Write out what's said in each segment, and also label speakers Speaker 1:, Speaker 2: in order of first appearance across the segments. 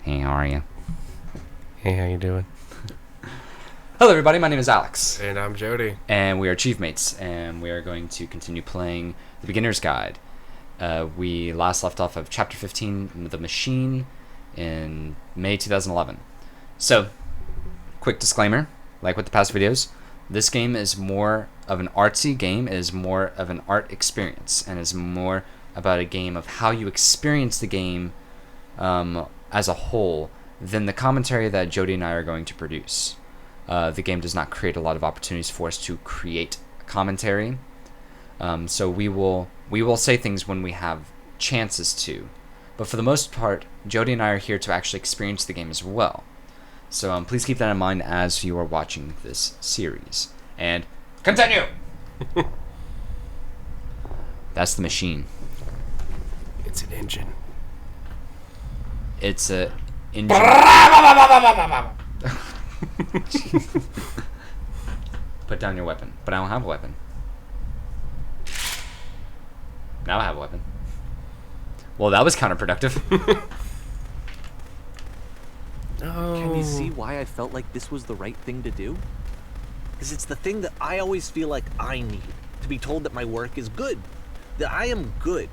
Speaker 1: Hey, how are you?
Speaker 2: Hey, how you doing?
Speaker 1: Hello, everybody. My name is Alex.
Speaker 2: And I'm Jody.
Speaker 1: And we are AchieveMates, and we are going to continue playing The Beginner's Guide. We last left off of Chapter 15, The Machine, in May 2011. So, quick disclaimer, like with the past videos, this game is more of an artsy game, it is more of an art experience, and is more about a game of how you experience the game as a whole than the commentary that Jody and I are going to produce. The game does not create a lot of opportunities for us to create commentary. So we will say things when we have chances to. But for the most part, Jody and I are here to actually experience the game as well. So please keep that in mind as you are watching this series. And continue! That's the machine.
Speaker 2: It's an engine.
Speaker 1: It's a engine. Put down your weapon. But I don't have a weapon. Now I have a weapon. Well, that was counterproductive.
Speaker 3: Can you see why I felt like this was the right thing to do? Because it's the thing that I always feel like I need. To be told that my work is good. That I am good.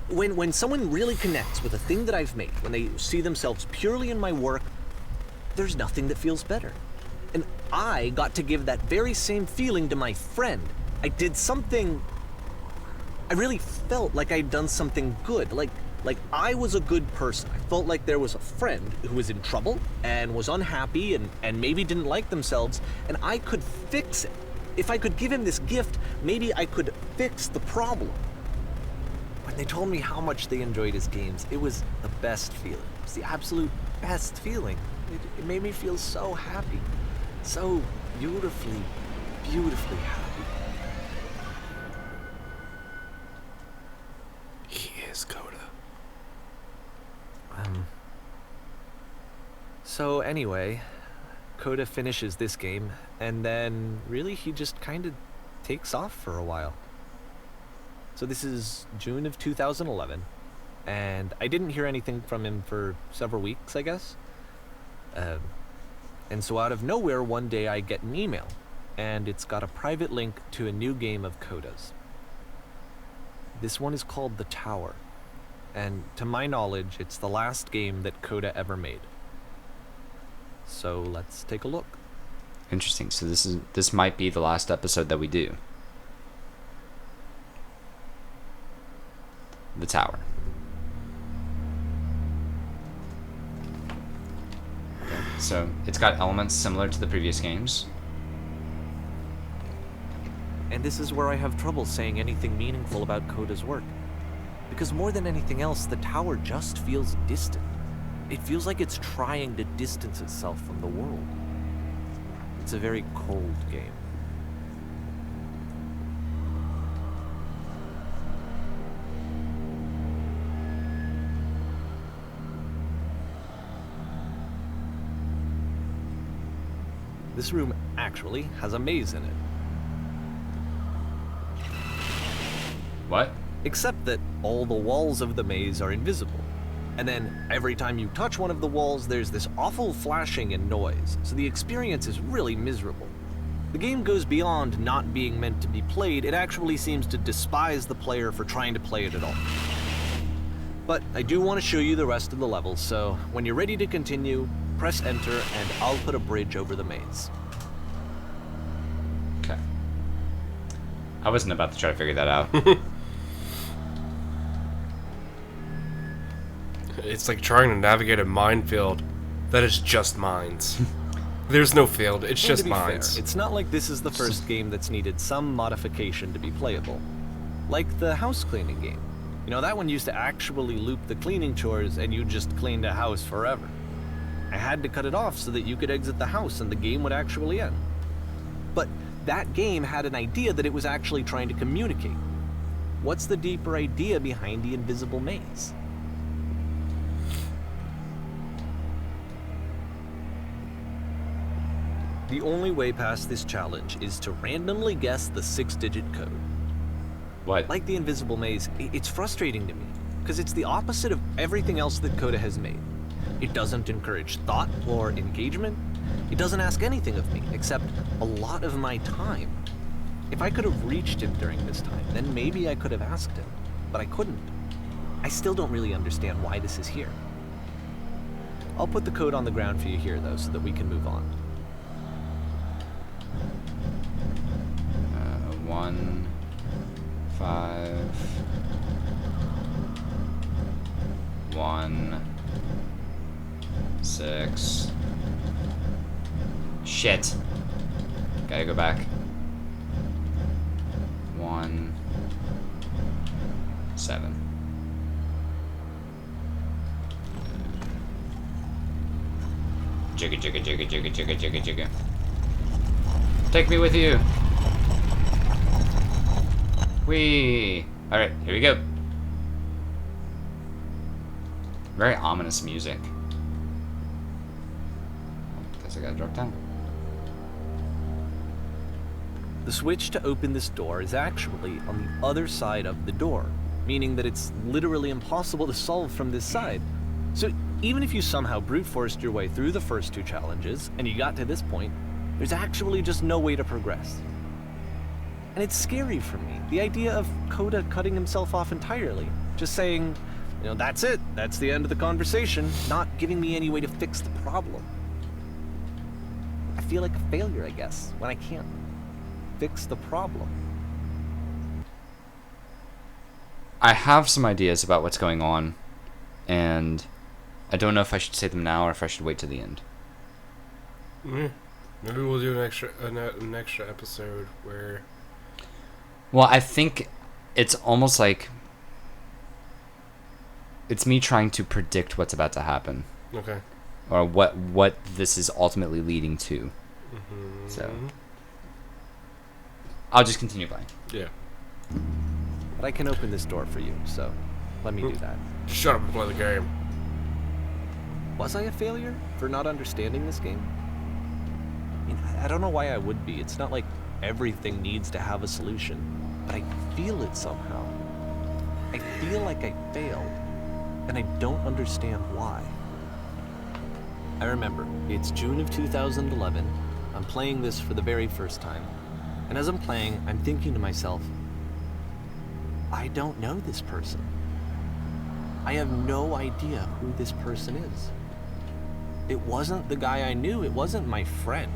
Speaker 3: When someone really connects with a thing that I've made, when they see themselves purely in my work, there's nothing that feels better. And I got to give that very same feeling to my friend. I did something... I really felt like I'd done something good. Like I was a good person. I felt like there was a friend who was in trouble and was unhappy and maybe didn't like themselves, and I could fix it. If I could give him this gift, maybe I could fix the problem. When they told me how much they enjoyed his games, it was the best feeling. It was the absolute best feeling. It made me feel so happy. So beautifully, beautifully happy.
Speaker 2: He is Coda.
Speaker 3: So anyway, Coda finishes this game, and then really he just kind of takes off for a while. So this is June of 2011, and I didn't hear anything from him for several weeks, I guess. And so out of nowhere, one day I get an email, and it's got a private link to a new game of Coda's. This one is called The Tower, and to my knowledge, it's the last game that Coda ever made. So let's take a look.
Speaker 1: Interesting. So this might be the last episode that we do. The Tower. Okay. So it's got elements similar to the previous games.
Speaker 3: And this is where I have trouble saying anything meaningful about Coda's work. Because more than anything else, the tower just feels distant. It feels like it's trying to distance itself from the world. It's a very cold game. This room actually has a maze in it.
Speaker 1: What?
Speaker 3: Except that all the walls of the maze are invisible. And then every time you touch one of the walls, there's this awful flashing and noise, so the experience is really miserable. The game goes beyond not being meant to be played, it actually seems to despise the player for trying to play it at all. But I do want to show you the rest of the levels, so when you're ready to continue, press enter and I'll put a bridge over the maze.
Speaker 1: Okay. I wasn't about to try to figure that out.
Speaker 2: It's like trying to navigate a minefield that is just mines. There's no field, it's just mines.
Speaker 3: Fair, it's not like this is the first game that's needed some modification to be playable. Like the house cleaning game. You know, that one used to actually loop the cleaning chores and you just cleaned a house forever. I had to cut it off so that you could exit the house and the game would actually end. But that game had an idea that it was actually trying to communicate. What's the deeper idea behind the invisible maze? The only way past this challenge is to randomly guess the 6-digit code.
Speaker 1: What?
Speaker 3: Like the invisible maze, it's frustrating to me, because it's the opposite of everything else that Coda has made. It doesn't encourage thought or engagement. It doesn't ask anything of me except a lot of my time. If I could have reached him during this time, then maybe I could have asked him, but I couldn't. I still don't really understand why this is here. I'll put the code on the ground for you here, though, so that we can move on.
Speaker 1: 1, 5, 1, 6. Shit. Gotta go back. 1, 7. Jigga jigga jigga jigga jigga jigga jigga. Take me with you. Whee! Alright, here we go. Very ominous music. Guess I gotta drop down.
Speaker 3: The switch to open this door is actually on the other side of the door, meaning that it's literally impossible to solve from this side. So even if you somehow brute forced your way through the first 2 challenges and you got to this point, there's actually just no way to progress. And it's scary for me, the idea of Coda cutting himself off entirely, just saying, you know, that's it, that's the end of the conversation, not giving me any way to fix the problem. I feel like a failure, I guess, when I can't fix the problem.
Speaker 1: I have some ideas about what's going on, and I don't know if I should say them now or if I should wait to the end.
Speaker 2: Maybe we'll do an extra episode where...
Speaker 1: Well, I think it's almost like it's me trying to predict what's about to happen.
Speaker 2: Okay.
Speaker 1: Or what this is ultimately leading to.
Speaker 2: Mm-hmm.
Speaker 1: So I'll just continue playing.
Speaker 2: Yeah.
Speaker 3: But I can open this door for you, so let me do that.
Speaker 2: Shut up and play the game.
Speaker 3: Was I a failure for not understanding this game? I mean, I don't know why I would be. It's not like everything needs to have a solution, but I feel it somehow. I feel like I failed, and I don't understand why. I remember, it's June of 2011. I'm playing this for the very first time, and as I'm playing, I'm thinking to myself, I don't know this person. I have no idea who this person is. It wasn't the guy I knew, it wasn't my friend.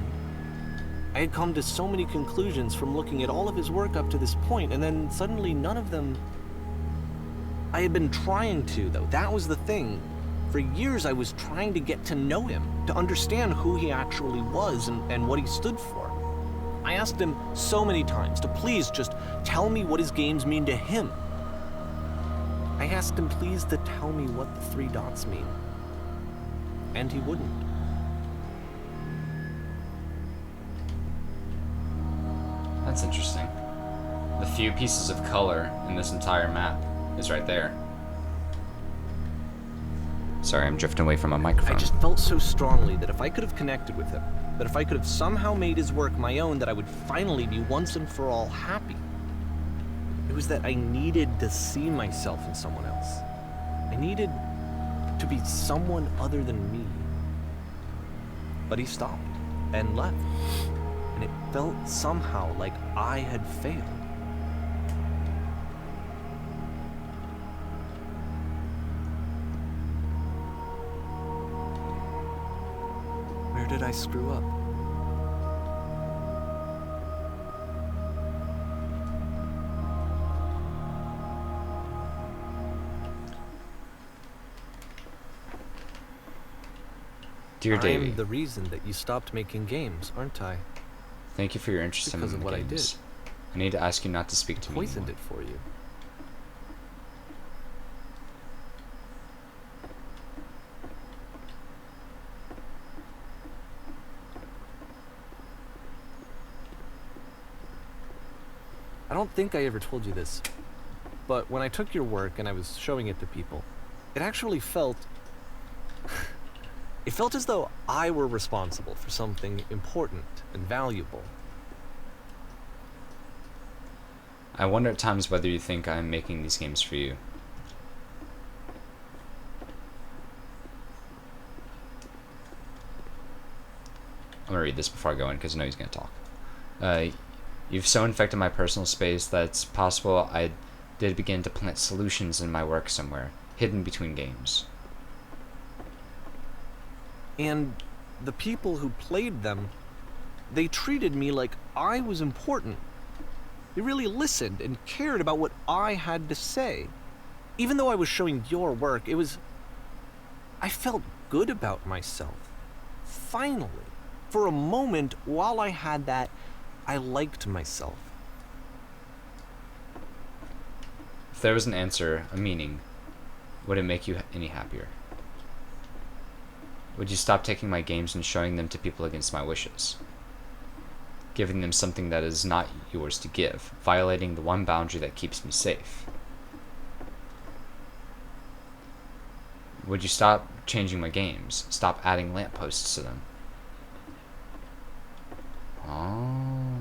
Speaker 3: I had come to so many conclusions from looking at all of his work up to this point, and then suddenly none of them... I had been trying to, though. That was the thing. For years I was trying to get to know him, to understand who he actually was and what he stood for. I asked him so many times to please just tell me what his games mean to him. I asked him please to tell me what the 3 dots mean. And he wouldn't.
Speaker 1: That's interesting. The few pieces of color in this entire map is right there. Sorry, I'm drifting away from my microphone.
Speaker 3: I just felt so strongly that if I could have connected with him, that if I could have somehow made his work my own, that I would finally be once and for all happy. It was that I needed to see myself in someone else. I needed to be someone other than me. But he stopped and left, and it felt somehow like I had failed. Where did I screw up?
Speaker 1: Dear Davey,
Speaker 3: I'm the reason that you stopped making games, aren't I?
Speaker 1: thank you for your interest
Speaker 3: Because
Speaker 1: in
Speaker 3: of what I
Speaker 1: games.
Speaker 3: did.
Speaker 1: I need to ask you not to speak to me
Speaker 3: Poisoned
Speaker 1: anymore.
Speaker 3: it for you. I don't think I ever told you this, but when I took your work and I was showing it to people, it actually felt... it felt as though I were responsible for something important and valuable.
Speaker 1: I wonder at times whether you think I'm making these games for you. I'm gonna read this before I go in because I know he's gonna talk. You've so infected my personal space that it's possible I did begin to plant solutions in my work somewhere, hidden between games.
Speaker 3: And the people who played them, they treated me like I was important. They really listened and cared about what I had to say. Even though I was showing your work, I felt good about myself. Finally. For a moment, while I had that, I liked myself.
Speaker 1: If there was an answer, a meaning, would it make you any happier? Would you stop taking my games and showing them to people against my wishes? Giving them something that is not yours to give, violating the one boundary that keeps me safe? Would you stop changing my games? Stop adding lampposts to them? Oh.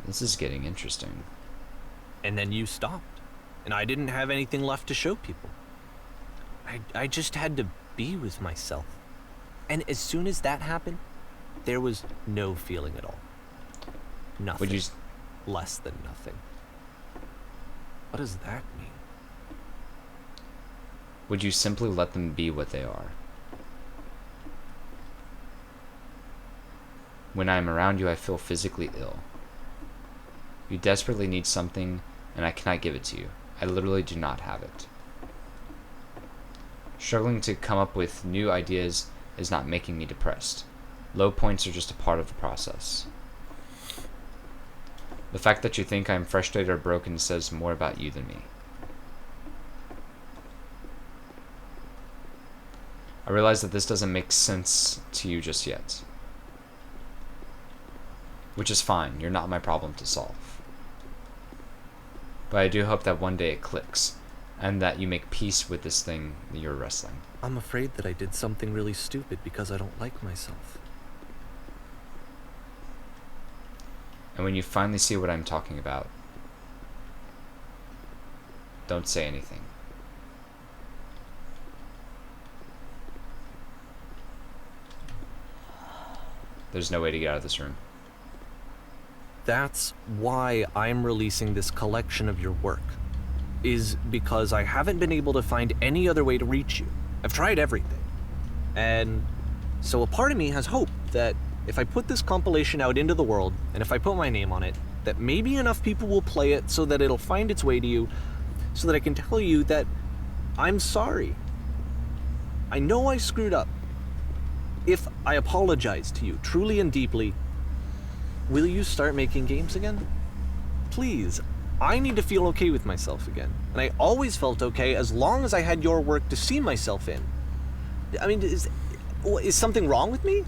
Speaker 1: This is getting interesting.
Speaker 3: And then you stopped, and I didn't have anything left to show people. I just had to be with myself. And as soon as that happened, there was no feeling at all. Nothing.
Speaker 1: Would you...
Speaker 3: Less than nothing. What does that mean?
Speaker 1: Would you simply let them be what they are? When I am around you, I feel physically ill. You desperately need something, and I cannot give it to you. I literally do not have it. Struggling to come up with new ideas is not making me depressed. Low points are just a part of the process. The fact that you think I am frustrated or broken says more about you than me. I realize that this doesn't make sense to you just yet. Which is fine, you're not my problem to solve. But I do hope that one day it clicks, and that you make peace with this thing that you're wrestling.
Speaker 3: I'm afraid that I did something really stupid because I don't like myself.
Speaker 1: And when you finally see what I'm talking about, don't say anything. There's no way to get out of this room.
Speaker 3: That's why I'm releasing this collection of your work, is because I haven't been able to find any other way to reach you. I've tried everything. And so a part of me has hope that if I put this compilation out into the world, and if I put my name on it, that maybe enough people will play it so that it'll find its way to you, so that I can tell you that I'm sorry. I know I screwed up. If I apologize to you truly and deeply, will you start making games again? Please, I need to feel okay with myself again. And I always felt okay as long as I had your work to see myself in. I mean, is something wrong with me?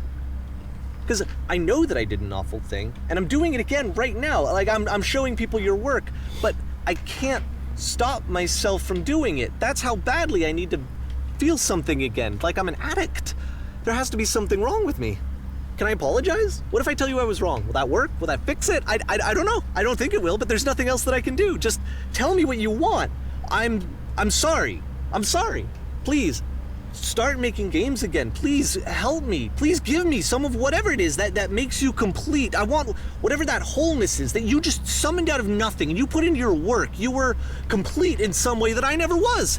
Speaker 3: Because I know that I did an awful thing, and I'm doing it again right now. Like, I'm showing people your work, but I can't stop myself from doing it. That's how badly I need to feel something again, like I'm an addict. There has to be something wrong with me. Can I apologize? What if I tell you I was wrong? Will that work? Will that fix it? I don't know. I don't think it will, but there's nothing else that I can do. Just tell me what you want. I'm sorry. I'm sorry. Please, start making games again. Please help me. Please give me some of whatever it is that makes you complete. I want whatever that wholeness is that you just summoned out of nothing and you put into your work. You were complete in some way that I never was.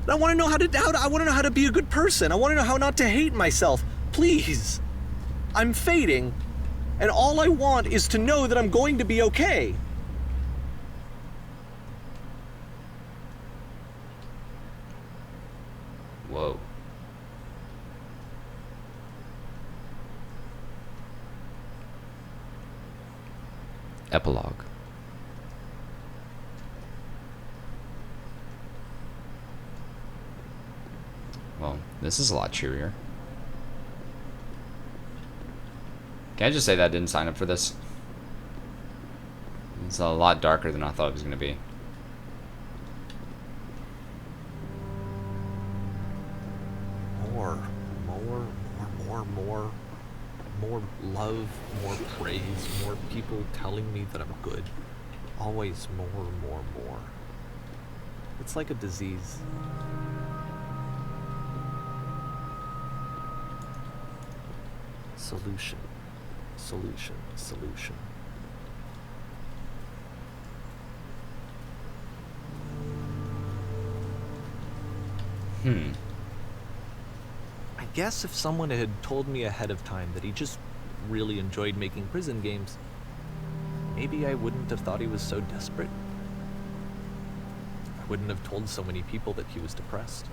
Speaker 3: I want to know I want to know how to be a good person. I want to know how not to hate myself. Please. I'm fading, and all I want is to know that I'm going to be okay.
Speaker 1: Whoa. Epilogue. Well, this is a lot cheerier. Can I just say that I didn't sign up for this? It's a lot darker than I thought it was going to be.
Speaker 3: More love, more praise, more people telling me that I'm good. Always more. It's like a disease. Solution. Solution. Solution. I guess if someone had told me ahead of time that he just really enjoyed making prison games, maybe I wouldn't have thought he was so desperate. I wouldn't have told so many people that he was depressed.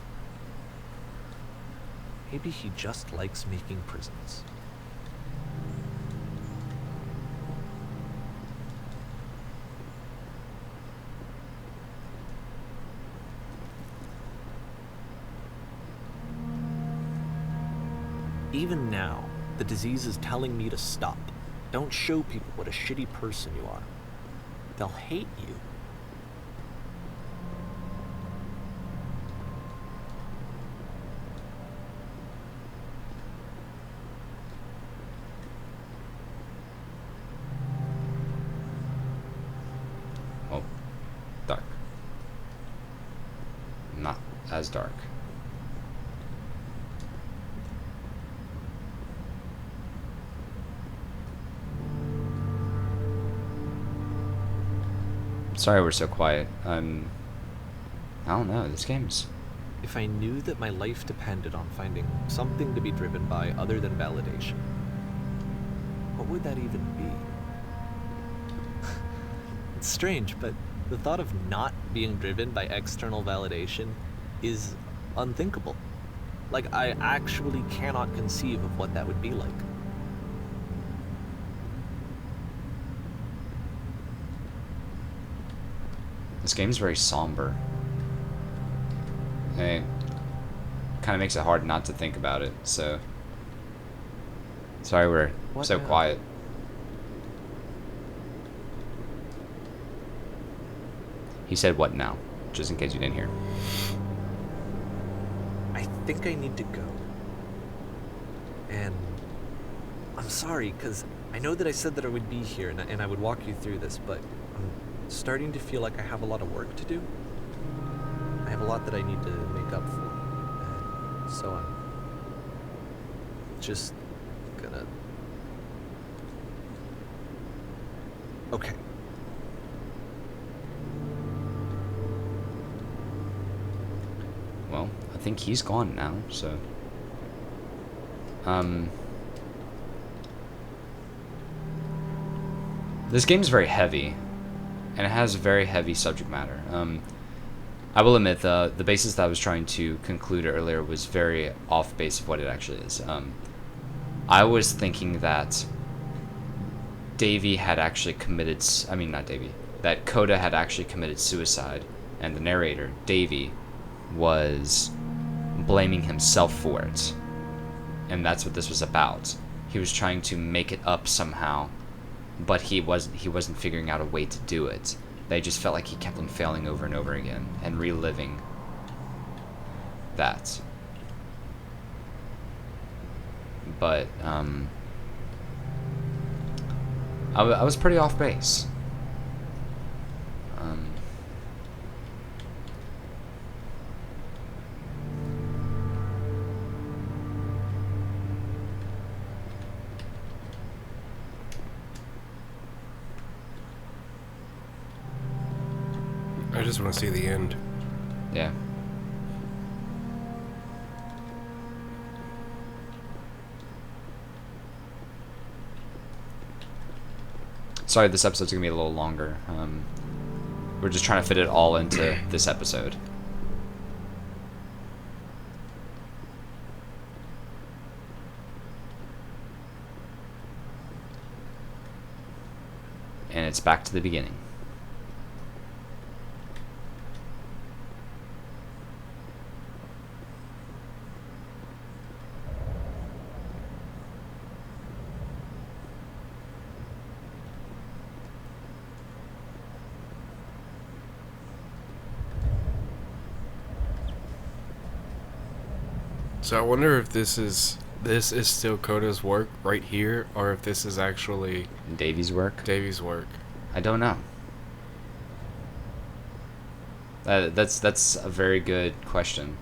Speaker 3: Maybe he just likes making prisons. Even now, the disease is telling me to stop. Don't show people what a shitty person you are. They'll hate you.
Speaker 1: Oh, dark. Not as dark. Sorry we're so quiet. I don't know, this game's...
Speaker 3: If I knew that my life depended on finding something to be driven by other than validation, what would that even be? It's strange, but the thought of not being driven by external validation is unthinkable. Like, I actually cannot conceive of what that would be like.
Speaker 1: This game's very somber. It kind of makes it hard not to think about it, so... Sorry we're so quiet. He said what now? Just in case you didn't hear.
Speaker 3: I think I need to go. And I'm sorry, because I know that I said that I would be here and I would walk you through this, but I'm starting to feel like I have a lot of work to do. I have a lot that I need to make up for. And so I'm just gonna... Okay.
Speaker 1: Well, I think he's gone now, so... This game's very heavy, and it has very heavy subject matter. I will admit, the basis that I was trying to conclude earlier was very off base of what it actually is. I was thinking that Davy had actually committed... I mean, not Davy. That Coda had actually committed suicide, and the narrator, Davy, was blaming himself for it. And that's what this was about. He was trying to make it up somehow, but he wasn't figuring out a way to do it. They just felt like he kept on failing over and over again and reliving that. But I was pretty off base.
Speaker 2: I just want to see the end.
Speaker 1: Yeah. Sorry, this episode's gonna be a little longer. We're just trying to fit it all into this episode. And it's back to the beginning.
Speaker 2: So I wonder if this is still Coda's work right here, or if this is actually
Speaker 1: Davy's work?
Speaker 2: Davy's work.
Speaker 1: I don't know. That's a very good question,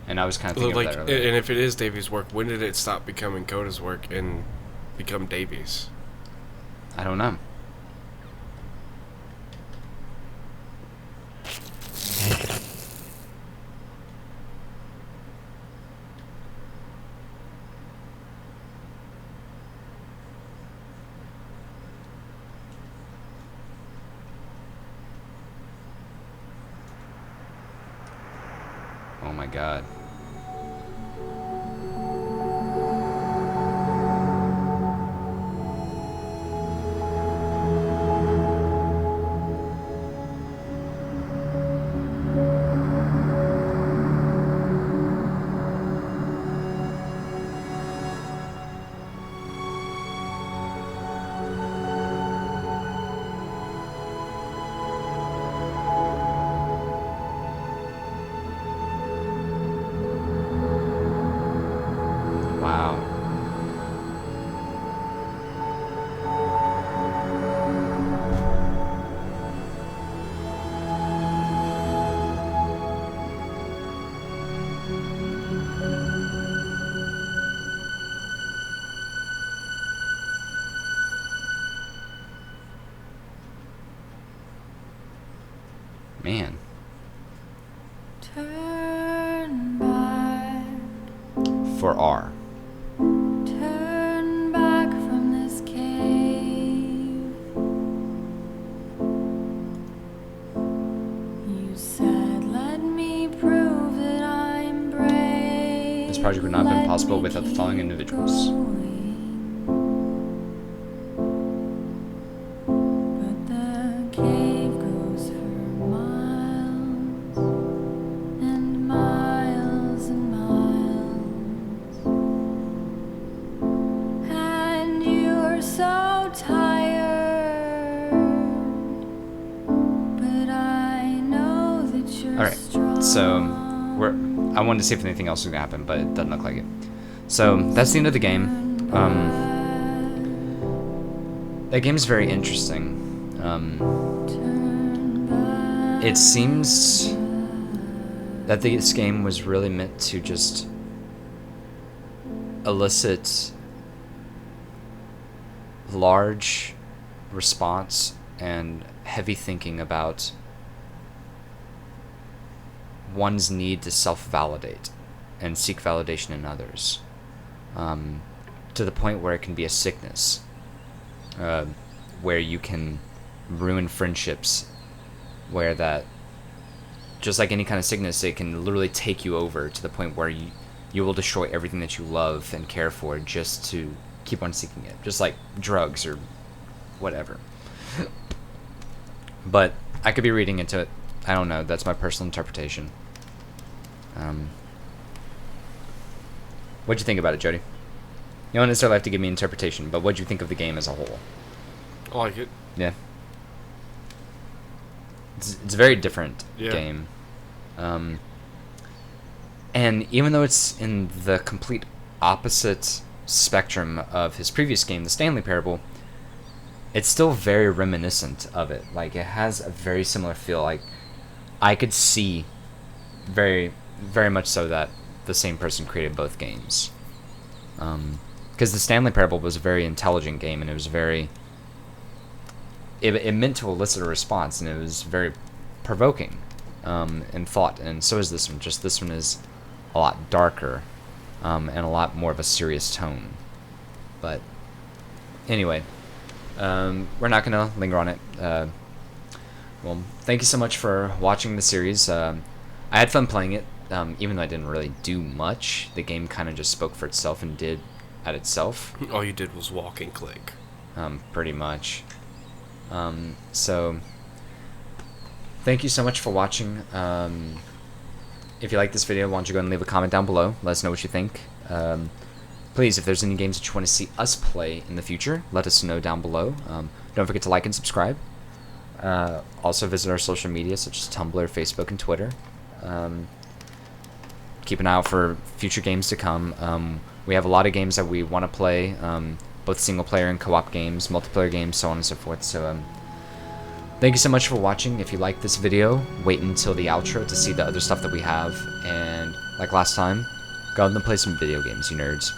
Speaker 1: and I was kind of thinking
Speaker 2: Like,
Speaker 1: of that earlier.
Speaker 2: and if it is Davy's work, when did it stop becoming Coda's work? And become Davies?
Speaker 1: I don't know. Oh my god. Wow. Man.
Speaker 4: Turn back,
Speaker 1: For R.
Speaker 4: turn back from this cave. You said, let me prove that I'm brave.
Speaker 1: This project would not have been
Speaker 4: Let
Speaker 1: possible
Speaker 4: me
Speaker 1: without the
Speaker 4: keep
Speaker 1: following individuals.
Speaker 4: going. But the cave goes for miles and miles and miles. And you're so tired, but I know that you're
Speaker 1: Alright,
Speaker 4: strong.
Speaker 1: so I wanted to see if anything else was gonna happen, but it doesn't look like it. So that's the end of the game. That game is very interesting. It seems that this game was really meant to just elicit large response and heavy thinking about one's need to self-validate and seek validation in others, to the point where it can be a sickness, where you can ruin friendships, where that, just like any kind of sickness, it can literally take you over to the point where you will destroy everything that you love and care for just to keep on seeking it, just like drugs or whatever. But I could be reading into it. I don't know. That's my personal interpretation. What'd you think about it, Jody? You don't necessarily have to give me interpretation, but what'd you think of the game as a whole?
Speaker 2: I like it.
Speaker 1: Yeah. It's a very different
Speaker 2: Yeah.
Speaker 1: game. And even though it's in the complete opposite spectrum of his previous game, The Stanley Parable, it's still very reminiscent of it. Like, it has a very similar feel. Like, I could see very, very much so that the same person created both games. Because The Stanley Parable was a very intelligent game, and it was very... It meant to elicit a response, and it was very provoking in thought, and so is this one. Just this one is a lot darker and a lot more of a serious tone. But anyway, we're not going to linger on it. Well, thank you so much for watching the series. I had fun playing it, even though I didn't really do much. The game kind of just spoke for itself and did at itself.
Speaker 2: All you did was walk and click.
Speaker 1: Pretty much. So, thank you so much for watching. If you like this video, why don't you go and leave a comment down below. Let us know what you think. Please, if there's any games that you want to see us play in the future, let us know down below. Don't forget to like and subscribe. Also visit our social media such as Tumblr, Facebook, and Twitter. Keep an eye out for future games to come. We have a lot of games that we want to play, both single-player and co-op games, multiplayer games, so on and so forth. So, thank you so much for watching. If you like this video, wait until the outro to see the other stuff that we have. And like last time, go out and play some video games, you nerds.